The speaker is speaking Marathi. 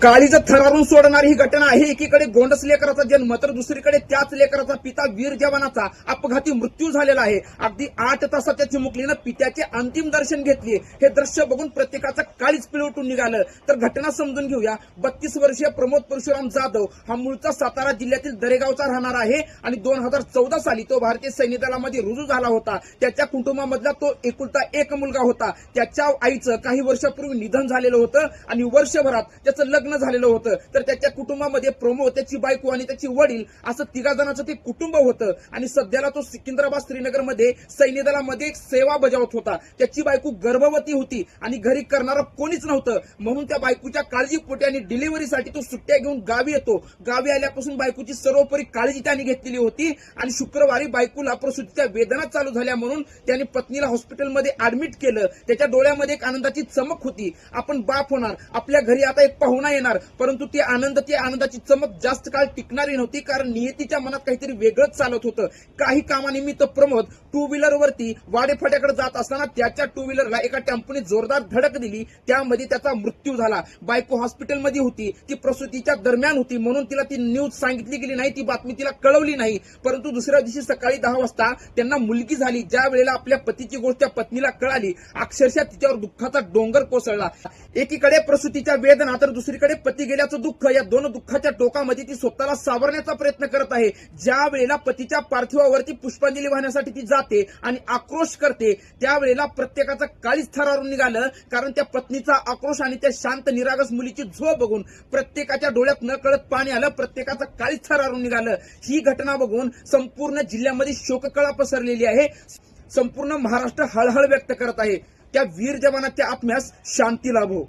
काळीचं थरारून सोडणारी ही घटना आहे। एकीकडे गोंडस लेकराचा जन्म तर दुसरीकडे त्याच लेकराचा पिता वीर जवानाचा अपघाती मृत्यू झालेला आहे। अगदी 8 तासाच्या चिमुकलीनं पित्याचे अंतिम दर्शन घेतले। हे दृश्य बघून प्रत्येकाचा काळीच पिळवटून निघालं। तर घटना समजून घेऊया। 32 वर्षीय प्रमोद परशुराम जाधव हा मूळचा सातारा जिल्ह्यातील दरेगावचा राहणार आहे आणि 2014 साली तो भारतीय सैन्य दलामध्ये रुजू झाला होता। त्याच्या कुटुंबामधला तो एकुलता एक मुलगा होता। त्याच्या आईचं काही वर्षापूर्वी निधन झालेलं होतं आणि वर्षभरात त्याचं लग्न झालेलं होतं। तर त्याच्या कुटुंबामध्ये प्रमोद, त्याची बायको आणि त्याचे वडील असं 3 जणांचं ते कुटुंब होतं आणि सध्याला तो सिकंदराबाद श्रीनगर मध्ये सैन्य दलामध्ये सेवा बजावत होता। त्याची बायको गर्भवती होती आणि घरी करणारं कोणीच नव्हतं, म्हणून त्या बायकोच्या काळजीपोटी आणि डिलिव्हरीसाठी तो सुट्ट्या घेऊन गावी येतो। गावी आल्यापासून बायकोची सर्वोपरी काळजी त्याने घेतलेली होती आणि शुक्रवारी बायकोला प्रसूतीच्या वेदना चालू झाल्या म्हणून त्याने पत्नीला हॉस्पिटलमध्ये ऍडमिट केलं। त्याच्या डोळ्यामध्ये एक आनंदाची चमक होती। आपण बाप होणार, आपल्या घरी आता एक पाहुणा येणार, परंतु ती आनंदाची चमक जास्त काळ टिकणारी नव्हती, कारण नियतीच्या मनात काहीतरी वेगळंच चालत होतं। काही कामानिमित्त प्रमोद 2 व्हीलरवरती वाडेफाट्याकडे जात असताना त्याच्या 2 व्हीलरला एका टेम्पोने जोरदार धडक दिली। त्यामध्ये त्याचा मृत्यू झाला। बायको हॉस्पिटलमध्ये होती, ती प्रसूतीच्या दरम्यान होती, म्हणून तिला ती न्यूज सांगितली गेली नाही, ती बातमी तिला कळवली नाही। परंतु दुसऱ्या दिवशी सकाळी 10 वाजता त्यांना मुलगी झाली। ज्या वेळेला आपल्या पतीची गोष्ट त्या पत्नीला कळाली, अक्षरशः तिच्यावर दुःखाचा डोंगर कोसळला। एकीकडे प्रसूतीच्या वेदना तर दुसरीकडे पती गेल्याचं दुःख, या दोन दुःखाच्या टोकामध्ये ती स्वतःला सावरण्याचा प्रयत्न करत आहे। ज्या वेळेला पतीच्या पार्थिवावरती पुष्पांजली वाहण्यासाठी ती जाते आणि आक्रोश करते, त्यावेळेला प्रत्येकाचं काळीच थरारून निघालं, कारण त्या पत्नीचा आक्रोश आणि त्या शांत निरागस मुलीची झोप बघून प्रत्येकाच्या डोळ्यात न कळत पाणी आलं, प्रत्येकाचं काळीच थरारून निघालं। ही घटना बघून संपूर्ण जिल्ह्यामध्ये शोककळा पसरलेली आहे। संपूर्ण महाराष्ट्र हळहळ व्यक्त करत आहे। त्या वीर जवानाच्या आत्म्यास शांती लाभो।